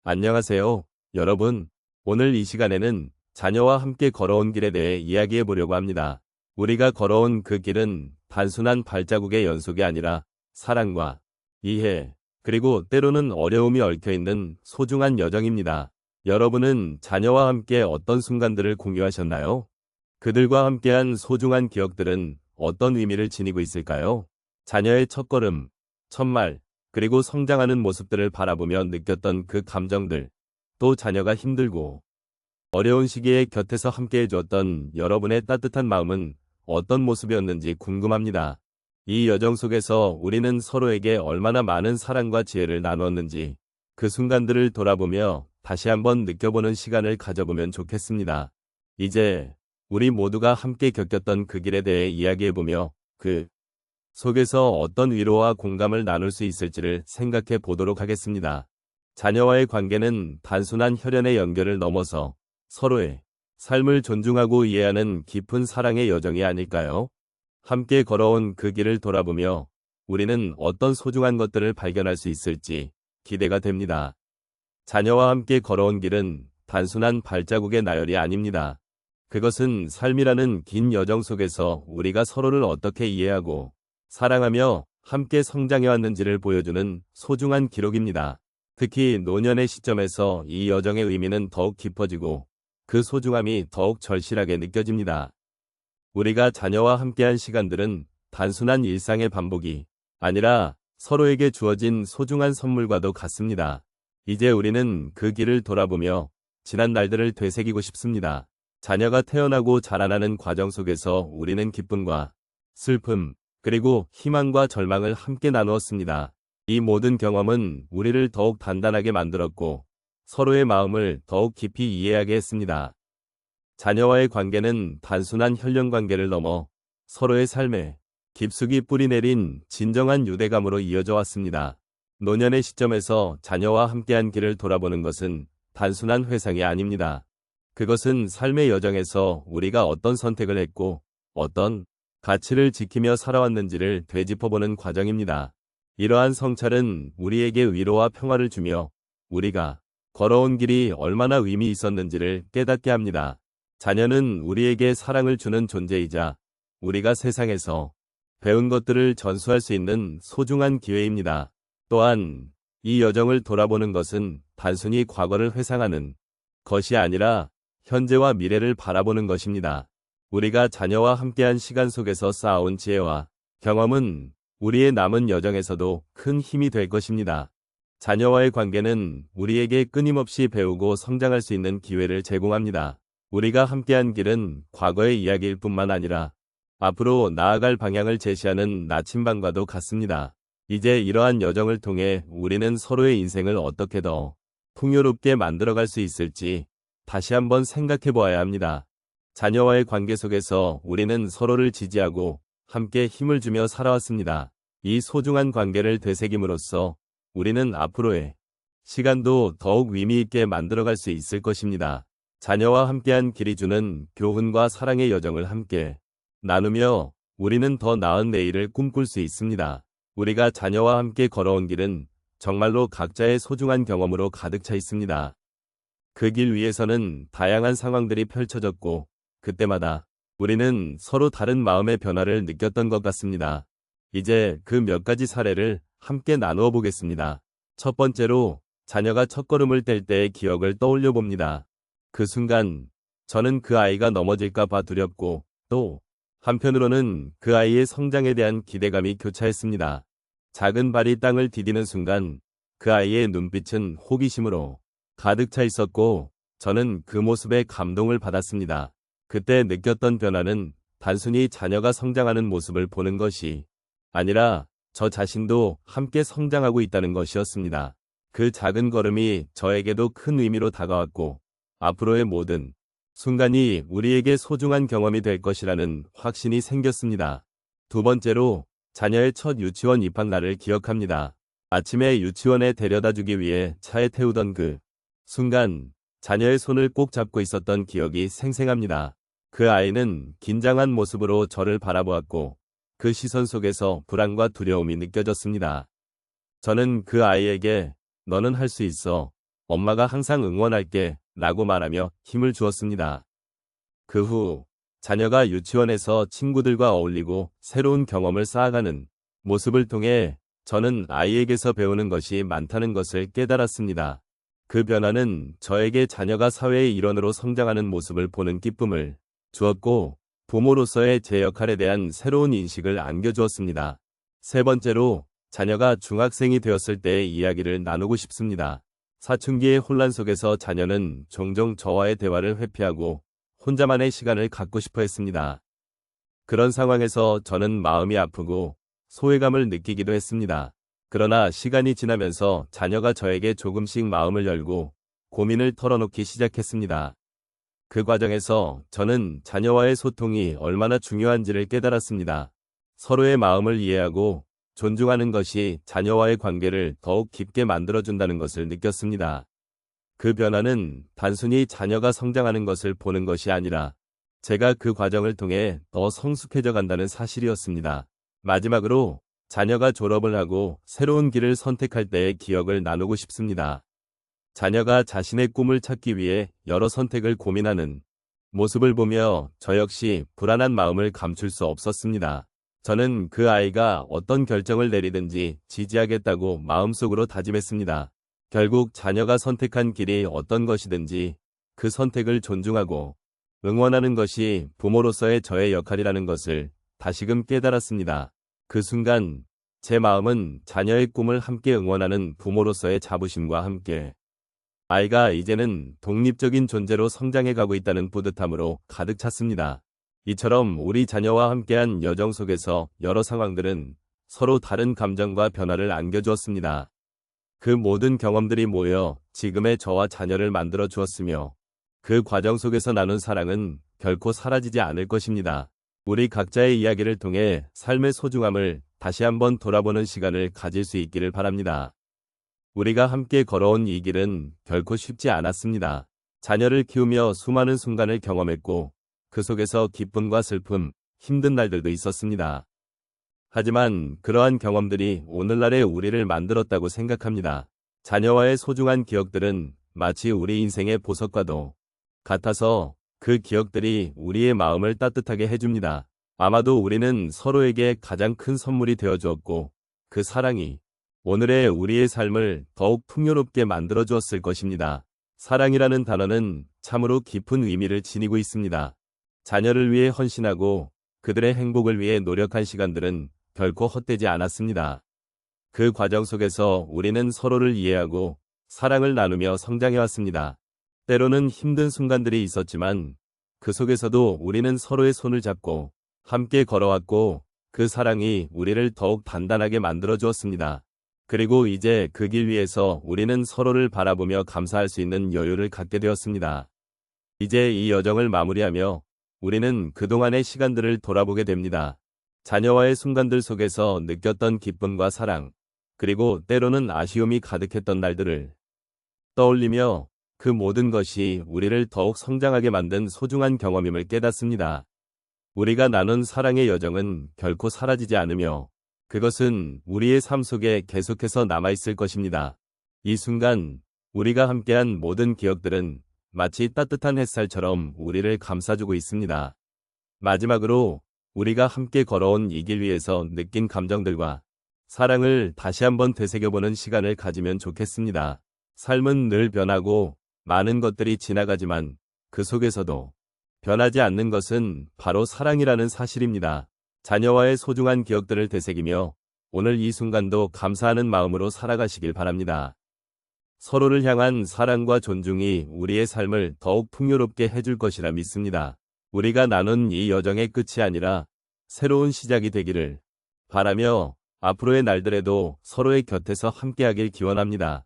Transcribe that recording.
안녕하세요, 여러분. 오늘 이 시간에는 자녀와 함께 걸어온 길에 대해 이야기해 보려고 합니다. 우리가 걸어온 그 길은 단순한 발자국의 연속이 아니라 사랑과 이해, 그리고 때로는 어려움이 얽혀 있는 소중한 여정입니다. 여러분은 자녀와 함께 어떤 순간들을 공유하셨나요? 그들과 함께한 소중한 기억들은 어떤 의미를 지니고 있을까요? 자녀의 첫걸음, 첫말, 그리고 성장하는 모습들을 바라보며 느꼈던 그 감정들, 또 자녀가 힘들고 어려운 시기에 곁에서 함께해 주었던 여러분의 따뜻한 마음은 어떤 모습이었는지 궁금합니다. 이 여정 속에서 우리는 서로에게 얼마나 많은 사랑과 지혜를 나누었는지 그 순간들을 돌아보며 다시 한번 느껴보는 시간을 가져보면 좋겠습니다. 이제 우리 모두가 함께 겪었던 그 길에 대해 이야기해보며 그 속에서 어떤 위로와 공감을 나눌 수 있을지를 생각해 보도록 하겠습니다. 자녀와의 관계는 단순한 혈연의 연결을 넘어서 서로의 삶을 존중하고 이해하는 깊은 사랑의 여정이 아닐까요? 함께 걸어온 그 길을 돌아보며 우리는 어떤 소중한 것들을 발견할 수 있을지 기대가 됩니다. 자녀와 함께 걸어온 길은 단순한 발자국의 나열이 아닙니다. 그것은 삶이라는 긴 여정 속에서 우리가 서로를 어떻게 이해하고 사랑하며 함께 성장해왔는지를 보여주는 소중한 기록입니다. 특히 노년의 시점에서 이 여정의 의미는 더욱 깊어지고 그 소중함이 더욱 절실하게 느껴집니다. 우리가 자녀와 함께한 시간들은 단순한 일상의 반복이 아니라 서로에게 주어진 소중한 선물과도 같습니다. 이제 우리는 그 길을 돌아보며 지난 날들을 되새기고 싶습니다. 자녀가 태어나고 자라나는 과정 속에서 우리는 기쁨과 슬픔, 그리고 희망과 절망을 함께 나누었습니다. 이 모든 경험은 우리를 더욱 단단하게 만들었고 서로의 마음을 더욱 깊이 이해하게 했습니다. 자녀와의 관계는 단순한 혈연 관계를 넘어 서로의 삶에 깊숙이 뿌리내린 진정한 유대감으로 이어져 왔습니다. 노년의 시점에서 자녀와 함께한 길을 돌아보는 것은 단순한 회상이 아닙니다. 그것은 삶의 여정에서 우리가 어떤 선택을 했고 어떤 가치를 지키며 살아왔는지를 되짚어보는 과정입니다. 이러한 성찰은 우리에게 위로와 평화를 주며 우리가 걸어온 길이 얼마나 의미 있었는지를 깨닫게 합니다. 자녀는 우리에게 사랑을 주는 존재이자 우리가 세상에서 배운 것들을 전수할 수 있는 소중한 기회입니다. 또한 이 여정을 돌아보는 것은 단순히 과거를 회상하는 것이 아니라 현재와 미래를 바라보는 것입니다. 우리가 자녀와 함께한 시간 속에서 쌓아온 지혜와 경험은 우리의 남은 여정에서도 큰 힘이 될 것입니다. 자녀와의 관계는 우리에게 끊임없이 배우고 성장할 수 있는 기회를 제공합니다. 우리가 함께한 길은 과거의 이야기일 뿐만 아니라 앞으로 나아갈 방향을 제시하는 나침반과도 같습니다. 이제 이러한 여정을 통해 우리는 서로의 인생을 어떻게 더 풍요롭게 만들어갈 수 있을지 다시 한번 생각해 보아야 합니다. 자녀와의 관계 속에서 우리는 서로를 지지하고 함께 힘을 주며 살아왔습니다. 이 소중한 관계를 되새김으로써 우리는 앞으로의 시간도 더욱 의미 있게 만들어갈 수 있을 것입니다. 자녀와 함께한 길이 주는 교훈과 사랑의 여정을 함께 나누며 우리는 더 나은 내일을 꿈꿀 수 있습니다. 우리가 자녀와 함께 걸어온 길은 정말로 각자의 소중한 경험으로 가득 차 있습니다. 그 길 위에서는 다양한 상황들이 펼쳐졌고 그때마다 우리는 서로 다른 마음의 변화를 느꼈던 것 같습니다. 이제 그 몇 가지 사례를 함께 나누어 보겠습니다. 첫 번째로 자녀가 첫걸음을 뗄 때의 기억을 떠올려 봅니다. 그 순간 저는 그 아이가 넘어질까 봐 두렵고 또 한편으로는 그 아이의 성장에 대한 기대감이 교차했습니다. 작은 발이 땅을 디디는 순간 그 아이의 눈빛은 호기심으로 가득 차 있었고 저는 그 모습에 감동을 받았습니다. 그때 느꼈던 변화는 단순히 자녀가 성장하는 모습을 보는 것이 아니라 저 자신도 함께 성장하고 있다는 것이었습니다. 그 작은 걸음이 저에게도 큰 의미로 다가왔고 앞으로의 모든 순간이 우리에게 소중한 경험이 될 것이라는 확신이 생겼습니다. 두 번째로 자녀의 첫 유치원 입학 날을 기억합니다. 아침에 유치원에 데려다주기 위해 차에 태우던 그 순간 자녀의 손을 꼭 잡고 있었던 기억이 생생합니다. 그 아이는 긴장한 모습으로 저를 바라보았고 그 시선 속에서 불안과 두려움이 느껴졌습니다. 저는 그 아이에게 너는 할 수 있어 엄마가 항상 응원할게 라고 말하며 힘을 주었습니다. 그 후 자녀가 유치원에서 친구들과 어울리고 새로운 경험을 쌓아가는 모습을 통해 저는 아이에게서 배우는 것이 많다는 것을 깨달았습니다. 그 변화는 저에게 자녀가 사회의 일원으로 성장하는 모습을 보는 기쁨을 주었고 부모로서의 제 역할에 대한 새로운 인식을 안겨주었습니다. 세 번째로 자녀가 중학생이 되었을 때의 이야기를 나누고 싶습니다. 사춘기의 혼란 속에서 자녀는 종종 저와의 대화를 회피하고 혼자만의 시간을 갖고 싶어 했습니다. 그런 상황에서 저는 마음이 아프고 소외감을 느끼기도 했습니다. 그러나 시간이 지나면서 자녀가 저에게 조금씩 마음을 열고 고민을 털어놓기 시작했습니다. 그 과정에서 저는 자녀와의 소통이 얼마나 중요한지를 깨달았습니다. 서로의 마음을 이해하고 존중하는 것이 자녀와의 관계를 더욱 깊게 만들어준다는 것을 느꼈습니다. 그 변화는 단순히 자녀가 성장하는 것을 보는 것이 아니라 제가 그 과정을 통해 더 성숙해져 간다는 사실이었습니다. 마지막으로 자녀가 졸업을 하고 새로운 길을 선택할 때의 기억을 나누고 싶습니다. 자녀가 자신의 꿈을 찾기 위해 여러 선택을 고민하는 모습을 보며 저 역시 불안한 마음을 감출 수 없었습니다. 저는 그 아이가 어떤 결정을 내리든지 지지하겠다고 마음속으로 다짐했습니다. 결국 자녀가 선택한 길이 어떤 것이든지 그 선택을 존중하고 응원하는 것이 부모로서의 저의 역할이라는 것을 다시금 깨달았습니다. 그 순간 제 마음은 자녀의 꿈을 함께 응원하는 부모로서의 자부심과 함께 아이가 이제는 독립적인 존재로 성장해 가고 있다는 뿌듯함으로 가득 찼습니다. 이처럼 우리 자녀와 함께한 여정 속에서 여러 상황들은 서로 다른 감정과 변화를 안겨주었습니다. 그 모든 경험들이 모여 지금의 저와 자녀를 만들어 주었으며 그 과정 속에서 나눈 사랑은 결코 사라지지 않을 것입니다. 우리 각자의 이야기를 통해 삶의 소중함을 다시 한번 돌아보는 시간을 가질 수 있기를 바랍니다. 우리가 함께 걸어온 이 길은 결코 쉽지 않았습니다. 자녀를 키우며 수많은 순간을 경험했고 그 속에서 기쁨과 슬픔, 힘든 날들도 있었습니다. 하지만 그러한 경험들이 오늘날의 우리를 만들었다고 생각합니다. 자녀와의 소중한 기억들은 마치 우리 인생의 보석과도 같아서 그 기억들이 우리의 마음을 따뜻하게 해줍니다. 아마도 우리는 서로에게 가장 큰 선물이 되어주었고 그 사랑이 오늘의 우리의 삶을 더욱 풍요롭게 만들어주었을 것입니다. 사랑이라는 단어는 참으로 깊은 의미를 지니고 있습니다. 자녀를 위해 헌신하고 그들의 행복을 위해 노력한 시간들은 결코 헛되지 않았습니다. 그 과정 속에서 우리는 서로를 이해하고 사랑을 나누며 성장해왔습니다. 때로는 힘든 순간들이 있었지만 그 속에서도 우리는 서로의 손을 잡고 함께 걸어왔고 그 사랑이 우리를 더욱 단단하게 만들어 주었습니다. 그리고 이제 그 길 위에서 우리는 서로를 바라보며 감사할 수 있는 여유를 갖게 되었습니다. 이제 이 여정을 마무리하며 우리는 그동안의 시간들을 돌아보게 됩니다. 자녀와의 순간들 속에서 느꼈던 기쁨과 사랑, 그리고 때로는 아쉬움이 가득했던 날들을 떠올리며 그 모든 것이 우리를 더욱 성장하게 만든 소중한 경험임을 깨닫습니다. 우리가 나눈 사랑의 여정은 결코 사라지지 않으며 그것은 우리의 삶 속에 계속해서 남아있을 것입니다. 이 순간 우리가 함께한 모든 기억들은 마치 따뜻한 햇살처럼 우리를 감싸주고 있습니다. 마지막으로 우리가 함께 걸어온 이 길 위에서 느낀 감정들과 사랑을 다시 한번 되새겨보는 시간을 가지면 좋겠습니다. 삶은 늘 변하고 많은 것들이 지나가지만 그 속에서도 변하지 않는 것은 바로 사랑이라는 사실입니다. 자녀와의 소중한 기억들을 되새기며 오늘 이 순간도 감사하는 마음으로 살아가시길 바랍니다. 서로를 향한 사랑과 존중이 우리의 삶을 더욱 풍요롭게 해줄 것이라 믿습니다. 우리가 나눈 이 여정의 끝이 아니라 새로운 시작이 되기를 바라며 앞으로의 날들에도 서로의 곁에서 함께하길 기원합니다.